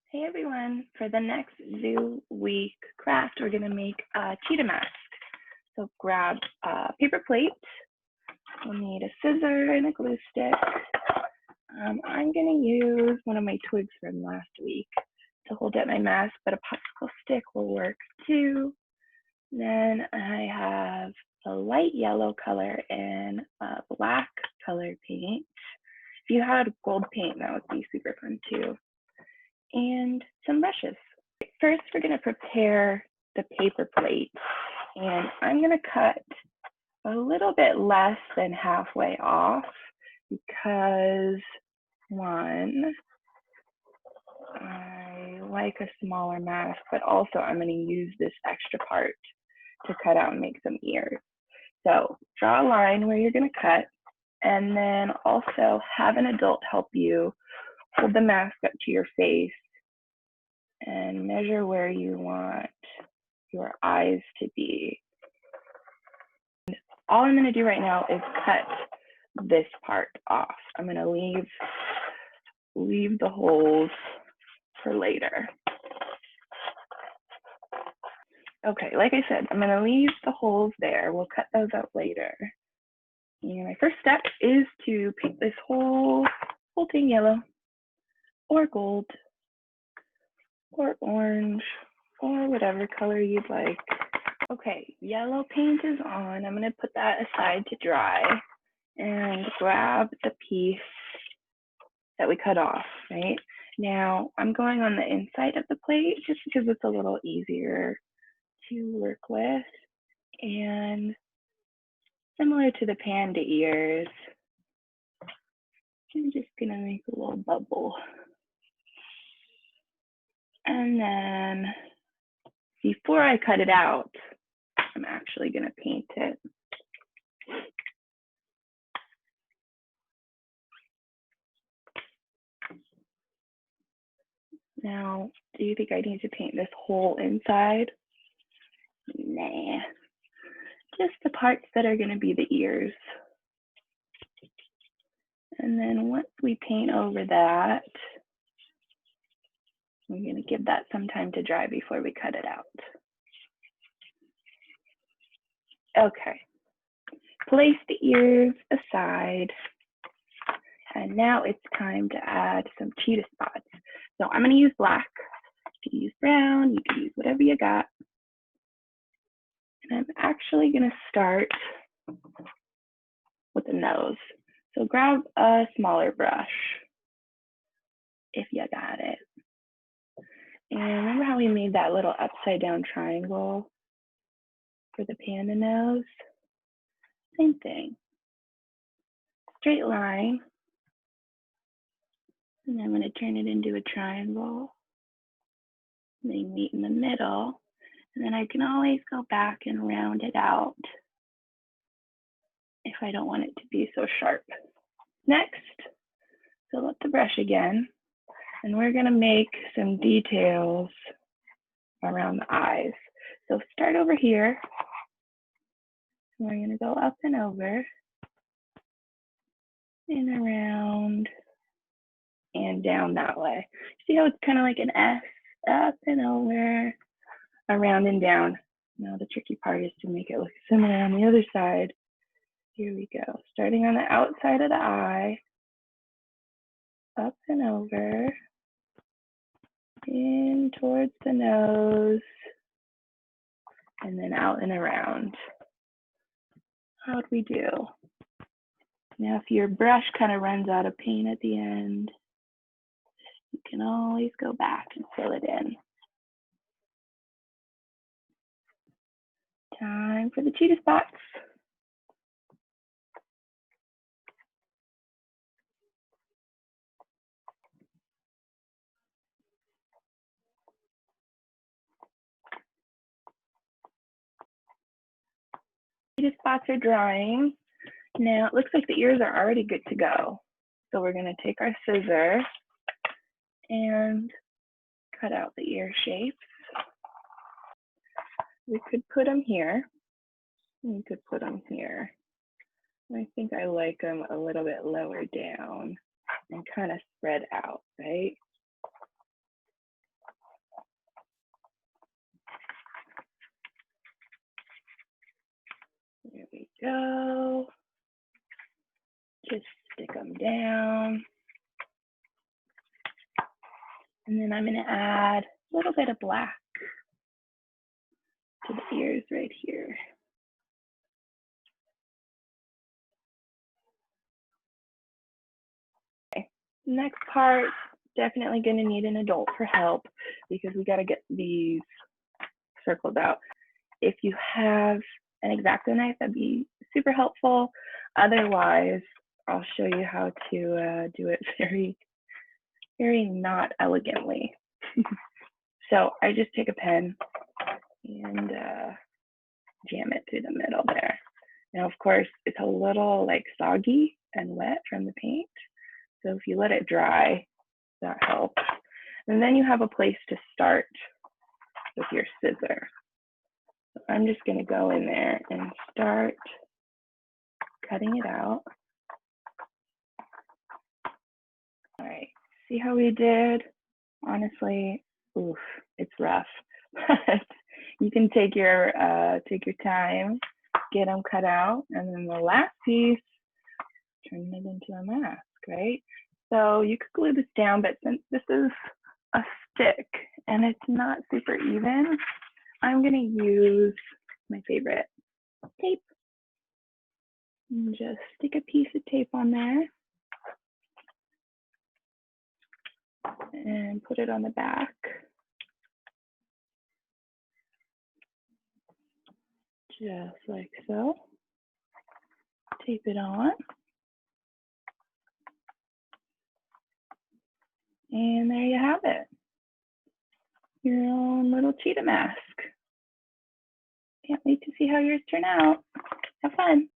Hey everyone, for the next Zoo Week craft, we're gonna make a cheetah mask. So grab a paper plate, we'll need a scissor and a glue stick. I'm gonna use one of my twigs from last week to hold up my mask, but a popsicle stick will work too. Then I have a light yellow color and a black color paint. If you had gold paint, that would be super fun too. And some brushes. First, we're going to prepare the paper plate, and I'm going to cut a little bit less than halfway off because, one, I like a smaller mask, but also I'm going to use this extra part to cut out and make some ears. So draw a line where you're going to cut, and then also have an adult help you hold the mask up to your face and measure where you want your eyes to be. All I'm going to do right now is cut this part off. I'm going to leave the holes for later. Okay, like I said, I'm going to leave the holes there. We'll cut those out later. And my first step is to paint this whole thing yellow or gold or orange or whatever color you'd like. Okay, yellow paint is on. I'm gonna put that aside to dry and grab the piece that we cut off, right? Now, I'm going on the inside of the plate just because it's a little easier to work with. And similar to the panda ears, I'm just gonna make a little bubble. And then before I cut it out, I'm actually gonna paint it. Now, do you think I need to paint this whole inside? Nah, just the parts that are gonna be the ears. And then once we paint over that, we're gonna give that some time to dry before we cut it out. Okay, place the ears aside. And now it's time to add some cheetah spots. So I'm gonna use black. You can use brown, you can use whatever you got. And I'm actually gonna start with the nose. So grab a smaller brush if you got it. And remember how we made that little upside down triangle for the panda nose? Same thing. Straight line. And I'm gonna turn it into a triangle. And they meet in the middle. And then I can always go back and round it out if I don't want it to be so sharp. Next, fill up the brush again, and we're gonna make some details around the eyes. So start over here. We're gonna go up and over, and around, and down that way. See how it's kind of like an S, up and over, around and down. Now the tricky part is to make it look similar on the other side. Here we go. Starting on the outside of the eye, up and over, in towards the nose, and then out and around. How'd we do? Now, if your brush kind of runs out of paint at the end, you can always go back and fill it in. Time for the cheetah spots. Cheetah spots are drying. Now, it looks like the ears are already good to go. So we're gonna take our scissor and cut out the ear shapes. We could put them here. We could put them here. I think I like them a little bit lower down and kind of spread out, right? go. Just stick them down. And then I'm going to add a little bit of black to the ears right here. Okay. Next part, definitely going to need an adult for help because we got to get these circles out. If you have an X-Acto knife, that'd be super helpful. Otherwise, I'll show you how to do it very not elegantly. So I just take a pen and jam it through the middle there. Now, of course, it's a little like soggy and wet from the paint. So if you let it dry, that helps. And then you have a place to start with your scissor. So I'm just going to go in there and start cutting it out. All right, see how we did? Honestly, oof, it's rough. You can take your time, get them cut out, and then the last piece, turn it into a mask, right? So you could glue this down, but since this is a stick and it's not super even, I'm gonna use my favorite tape. And just stick a piece of tape on there and put it on the back. Just like so. Tape it on. And there you have it. Your own little cheetah mask. Can't wait to see how yours turn out. Have fun.